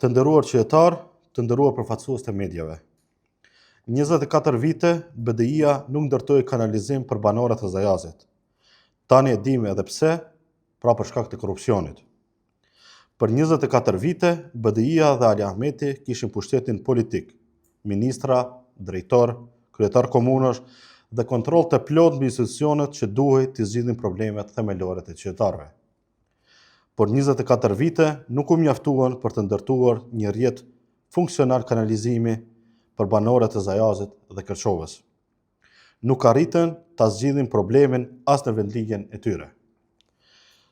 Të nderuar qytetar, të nderuar përfaqësues të mediave. 24 vite BDI-a nuk ndërtoi kanalizim për banorët e Zajazit. Tani e dimë edhe pse, pra për shkak të korrupsionit. Për 24 vite, BDI-a dhe Ali Ahmeti kishin pushtetin politik, ministra, drejtor, kryetar komunësh dhe kontroll të plot mbi institucionet që duhej të zgjidhin problemet themelore të qytetarëve. Por 24 vite nuk u mjaftuan për të ndërtuar një rrjet funksional kanalizimi për banorët e Zajazit dhe Kërçovës. Nuk arritën ta zgjidhin problemin as në vendligjen e tyre.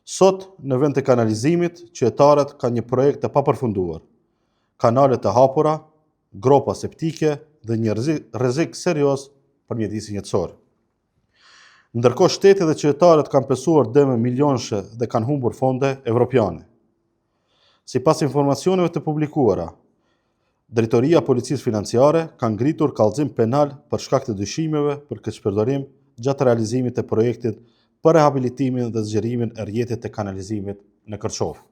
Sot, në vend të kanalizimit, qytetarët kanë një projekt të papërfunduar, kanale të hapura, gropa septike dhe një rrezik serioz për mjedisin jetësor. Ndërkohë shteti dhe qytetarët kanë pensuar dëme milionshë dhe kanë humbur fonde evropiane. Sipas informacioneve të publikuara, Drejtoria Policisë Financiare ka ngritur kallëzim penal për shkak të dyshimeve për keqpërdorim gjatë realizimit të projektit për rehabilitimin dhe zgjerimin e rrjetit të kanalizimit në Kërçovë.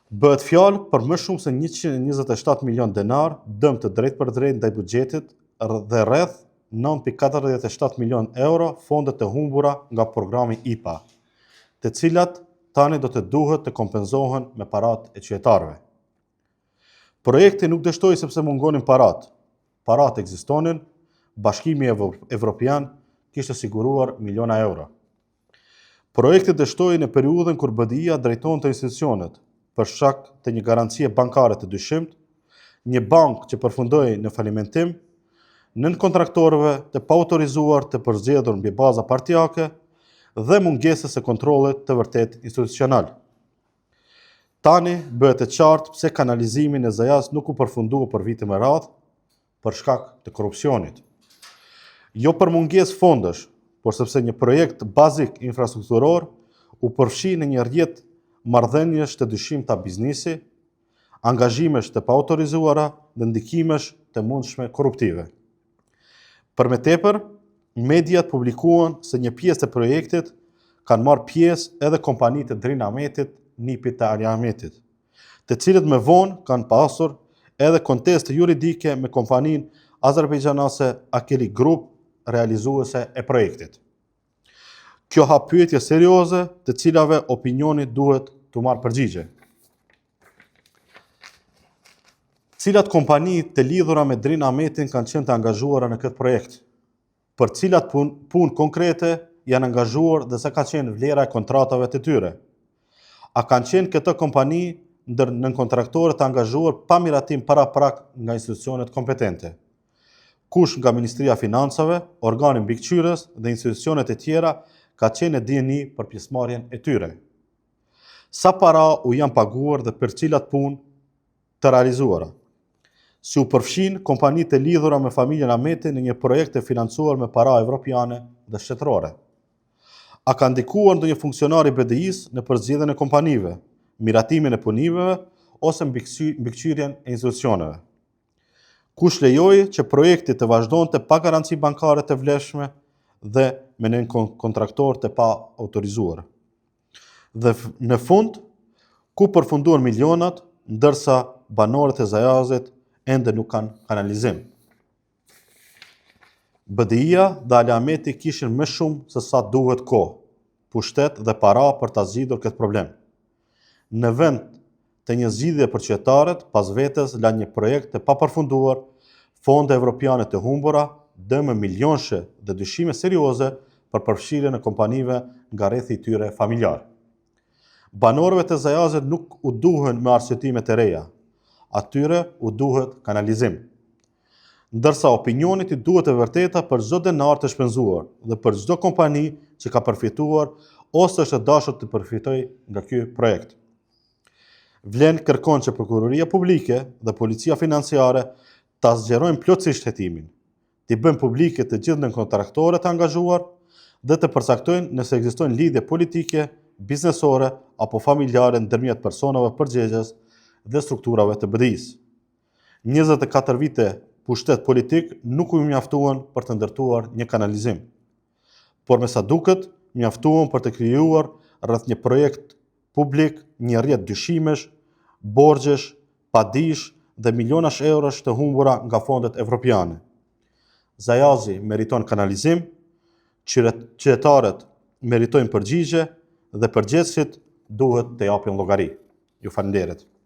Bëhet fjalë për më shumë se 127 milion denar dëm të drejtë për drejtë ndaj buxhetit dhe rreth 9.47 milion euro fonde të humbura nga programi IPA, të cilat tani do të duhet të kompenzohen me parat e qytetarëve. Projekti nuk dështoi sepse mungonin parat. Parat ekzistonin, Bashkimi Evropian kishte siguruar miliona euro. Projekti dështoi në periudhën kur BDI-a drejtonte institucionet për shkak të një garancie bankare të dyshimt, një bankë që përfundoi në falimentim, nën kontraktorëve të paautorizuar të përzgjedhur mbi baza partijake dhe mungesës së kontrollit të vërtet institucional. Tani bëhet e qartë pse kanalizimin e Zajaz nuk u përfundua për vite me radhë për shkak të korrupsionit. Jo për mungesë fondesh, por sepse një projekt bazik infrastrukturor u përfshi në një rrjet marrëdhëniesh të dyshimta biznesi, angazhimesh të paautorizuara dhe ndikimesh të mundshme korruptive. Për me tepër, mediat publikuan se një pjesë të projektit kanë marrë pjesë edhe kompanitë të Drin Ahmetit, nipit të Ali Ahmetit, të cilët më vonë kanë pasur edhe konteste juridike me kompaninë azerbajdxanase Akeli Group, realizuese e projektit. Kjo hap pyetje serioze, të cilave opinioni duhet të marrë përgjigje. Cilat kompani të lidhura me Drin Ahmetin kanë qenë të angazhuara në këtë projekt? Për cilat punë konkrete janë angazhuar dhe sa ka qenë vlera e kontratave të tyre? A kanë qenë këto kompani ndër nën kontraktorët të angazhuar pa miratim paraprak nga institucionet kompetente? Kush nga Ministria e Financave, organi mbikëqyrës dhe institucionet e tjera ka qenë e dieni për pjesëmarrjen e tyre? Sa para u janë paguar dhe për cilat punë të realizuara? Si u përfshin kompanitë e lidhura me familjen Ahmeti në një projekt të financuar me para evropiane dhe shtetërore? A ka ndikuar ndonjë funksionar i BDI-s në përzgjedhjen e kompanive, miratimin e punimeve ose mbikëqyrjen e institucioneve? Kush lejoi që projekti të vazhdonte pa garanci bankare të vlefshme dhe me nën kontraktor të pa autorizuar? Dhe në fund, ku përfunduan milionat, ndërsa banorët e Zajazit ende nuk kanë kanalizim? BDI-a dhe Ali Ahmeti kishin më shumë se sa duhet kohë, pushtet dhe para për ta zgjidhur këtë problem. Në vend të një zgjidhje për qytetarët, pas vetes lanë një projekt të papërfunduar, fonde evropiane të humbura, dëme milionshë dhe dyshime serioze për përfshirjen e kompanive nga rrethi i tyre familjar. Banorëve të Zajazit nuk u duhen me arsyetime të reja, atyre u duhet kanalizim. Ndërsa opinionit i duhet e vërteta për çdo denar të shpenzuar dhe për çdo kompani që ka përfituar ose është e dashur të përfitojë nga ky projekt. Vlen kërkon që Prokuroria Publike dhe Policia Financiare ta zgjerojnë plotësisht hetimin, t'i bëjnë publike të gjithë kontraktorët të angazhuar dhe të përcaktojnë nëse ekzistojnë lidhje politike, biznesore apo familjare ndërmjet personave përgjegjës dhe strukturave të BDI-s. 24 vite pushtet politik nuk u mjaftuan për të ndërtuar një kanalizim, por me sa duket, mjaftuan për të krijuar rreth një projekt publik një rrjet dyshimesh, borxhesh, padish dhe milionash eurosh të humbura nga fondet evropiane. Zajazi meriton kanalizim, qytetarët meritojnë përgjigje dhe përgjegjësit duhet të japin llogari. Ju falenderoj.